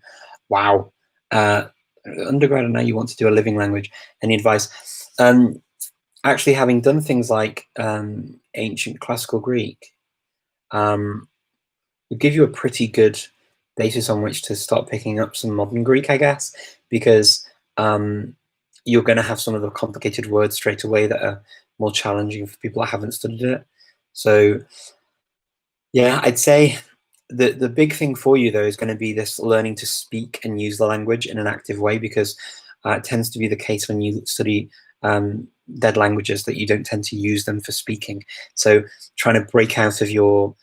Wow. Undergrad, and now you want to do a living language. Any advice? Actually, having done things like ancient Classical Greek, will give you a pretty good basis on which to start picking up some modern Greek, I guess, because you're going to have some of the complicated words straight away that are more challenging for people that haven't studied it. So yeah, I'd say the big thing for you, though, is going to be this learning to speak and use the language in an active way, because it tends to be the case when you study dead languages that you don't tend to use them for speaking. So trying to break out of your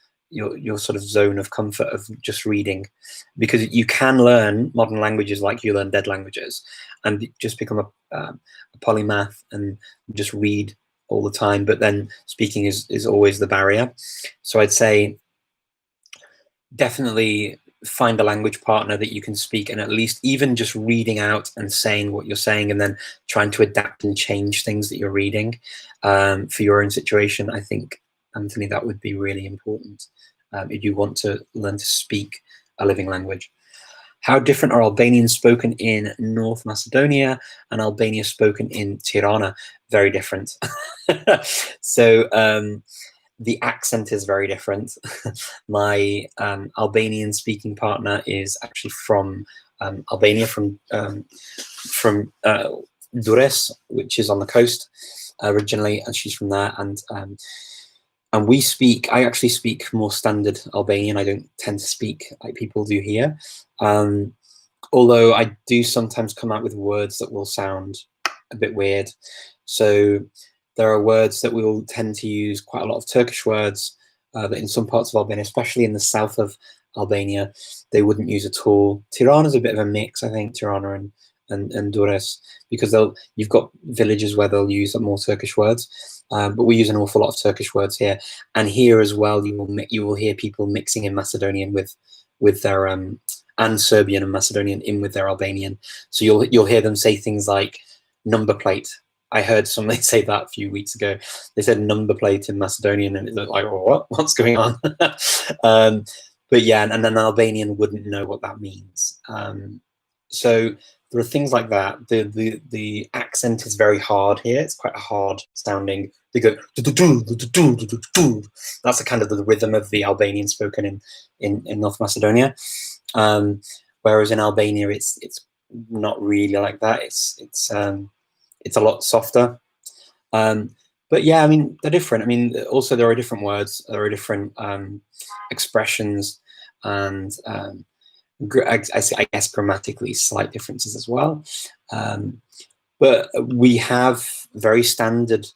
sort of zone of comfort of just reading, because you can learn modern languages like you learn dead languages and just become a polymath and just read all the time, but then speaking is always the barrier. So I'd say definitely find a language partner that you can speak, and at least even just reading out and saying what you're saying, and then trying to adapt and change things that you're reading for your own situation. I think, Anthony, that would be really important if you want to learn to speak a living language. How different are Albanian spoken in North Macedonia and Albania spoken in Tirana? Very different. So the accent is very different. My Albanian speaking partner is actually from Albania, from Durrës, which is on the coast originally, and she's from there. And we speak, I actually speak more standard Albanian. I don't tend to speak like people do here. Although I do sometimes come out with words that will sound a bit weird. So There are words that we will tend to use, quite a lot of Turkish words that in some parts of Albania, especially in the south of Albania, they wouldn't use at all. Tirana is a bit of a mix, I think, Tirana and Durres, because you've got villages where they'll use more Turkish words, but we use an awful lot of Turkish words here. And here as well, you will hear people mixing in Macedonian with their and Serbian and Macedonian in with their Albanian. So you'll hear them say things like number plate. I heard somebody say that a few weeks ago. They said number plate in Macedonian, and it looked like, oh, what's going on? But yeah, and an Albanian wouldn't know what that means. So there are things like that. The accent is very hard here. It's quite a hard sounding. They go, that's the kind of the rhythm of the Albanian spoken in North Macedonia. Whereas in Albania, it's not really like that. It's a lot softer. But yeah, I mean, they're different. I mean, also there are different words, there are different expressions, and I guess grammatically slight differences as well. But we have very standard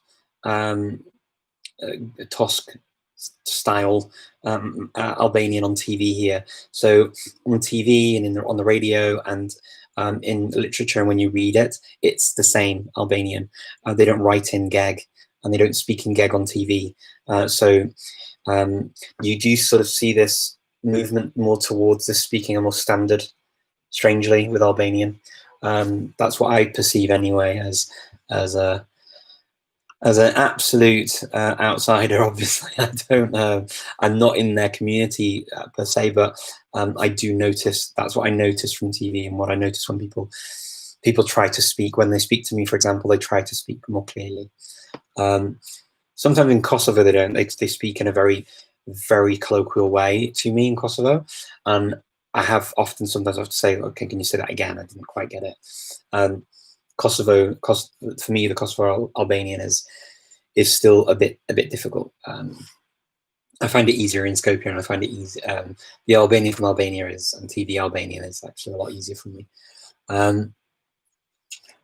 Tosk style Albanian on TV here. So on TV and on the radio and in literature, when you read it, it's the same Albanian. They don't write in Gag, and they don't speak in Gag on TV. So you do sort of see this movement more towards this speaking a more standard, strangely, with Albanian. That's what I perceive anyway, as an absolute outsider. Obviously, I don't know. I'm not in their community per se, but I do notice. That's what I notice from TV, and what I notice when people try to speak. When they speak to me, for example, they try to speak more clearly. Sometimes in Kosovo, they don't. They speak in a very, very colloquial way to me in Kosovo, and sometimes I have to say, okay, can you say that again? I didn't quite get it. Kosovo, for me, the Kosovo Albanian is still a bit difficult. I find it easier in Skopje, and I find it easy. The Albanian from Albania and TV Albanian is actually a lot easier for me.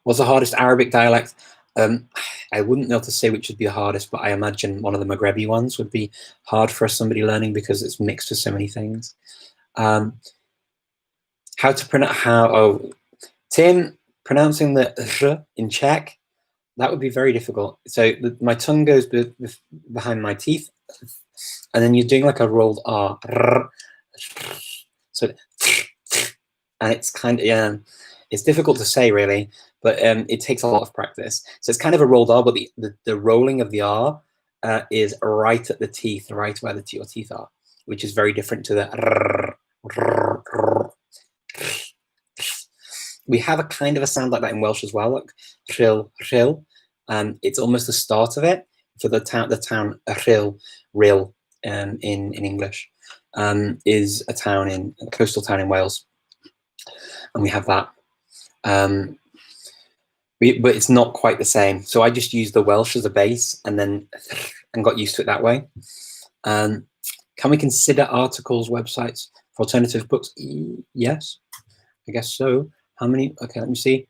What's the hardest Arabic dialect? I wouldn't be able to say which would be the hardest, but I imagine one of the Maghrebi ones would be hard for somebody learning, because it's mixed with so many things. How to pronounce? Tim, pronouncing the r in Czech, that would be very difficult. So my tongue goes behind my teeth, and then you're doing like a rolled R. So, and it's kind of, it's difficult to say really, but it takes a lot of practice. So it's kind of a rolled R, but the rolling of the R is right at the teeth, right where your teeth are, which is very different to the r. We have a kind of a sound like that in Welsh as well, like rhyl, rhyl. It's almost the start of it for the town Rhyl in English is a coastal town in Wales, and we have that. But it's not quite the same. So I just used the Welsh as a base and got used to it that way. Can we consider articles, websites for alternative books? Yes, I guess so. How many? Okay, let me see.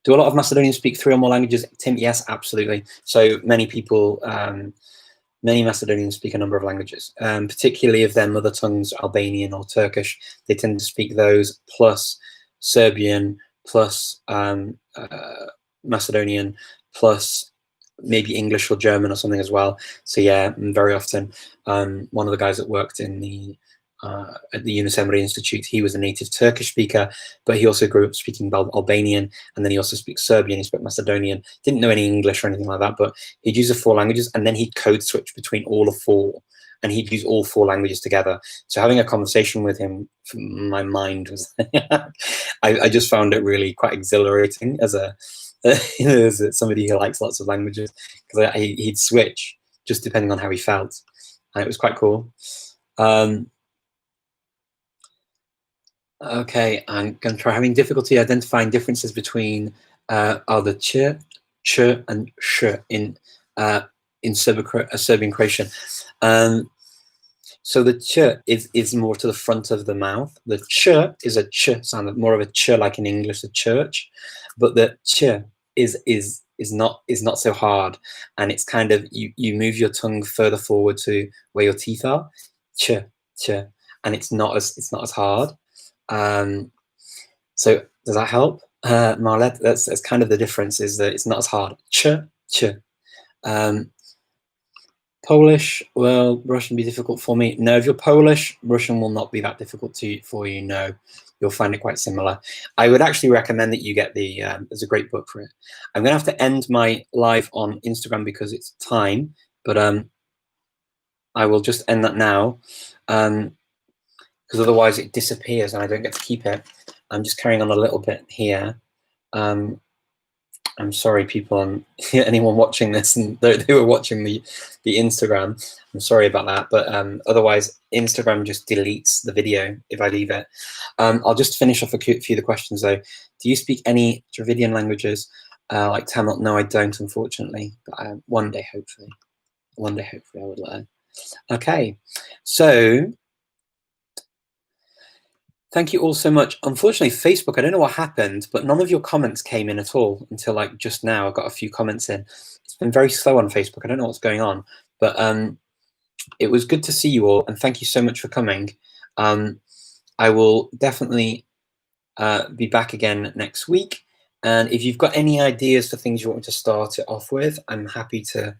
Do a lot of Macedonians speak 3 or more languages? Tim, yes, absolutely. So many people, many Macedonians speak a number of languages, particularly if their mother tongues Albanian or Turkish. They tend to speak those, plus Serbian, plus Macedonian, plus maybe English or German or something as well. So yeah, very often. One of the guys that worked in at the Yunus Emre Institute, he was a native Turkish speaker, but he also grew up speaking Albanian, and then he also speaks Serbian, he spoke Macedonian, didn't know any English or anything like that, but he'd use the 4 languages, and then he'd code switch between all of 4, and he'd use all 4 languages together. So having a conversation with him, my mind was, I just found it really quite exhilarating as as somebody who likes lots of languages, because he'd switch just depending on how he felt, and it was quite cool. Okay, I'm going to try. Having difficulty identifying differences between the ch, and sh in Serbian Croatian. So the ch is more to the front of the mouth. The ch is a ch sound, more of a ch like in English, the church, but the ch is is not so hard, and it's kind of you move your tongue further forward to where your teeth are, ch ch, and it's not as hard. So does that help, Marlet? That's kind of the difference, is that it's not as hard. Ch ch. Polish, well, Russian be difficult for me. No, if you're Polish, Russian will not be that difficult for you. No, you'll find it quite similar. I would actually recommend that you get the, there's a great book for it. I'm gonna have to end my live on Instagram because it's time, but I will just end that now, because otherwise it disappears and I don't get to keep it. I'm just carrying on a little bit here. I'm sorry, people, anyone watching this and they were watching the Instagram. I'm sorry about that, but otherwise Instagram just deletes the video if I leave it. I'll just finish off a few of the questions though. Do you speak any Dravidian languages like Tamil? No, I don't, unfortunately. But one day, hopefully, I would learn. Okay, so thank you all so much. Unfortunately, Facebook, I don't know what happened, but none of your comments came in at all until like just now. I got a few comments in. It's been very slow on Facebook. I don't know what's going on, but it was good to see you all, and thank you so much for coming. I will definitely be back again next week. And if you've got any ideas for things you want me to start it off with, I'm happy to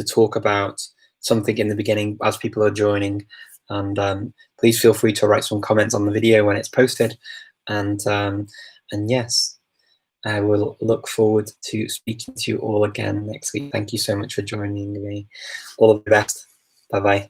talk about something in the beginning as people are joining. And please feel free to write some comments on the video when it's posted. And yes, I will look forward to speaking to you all again next week. Thank you so much for joining me. All the best. Bye-bye.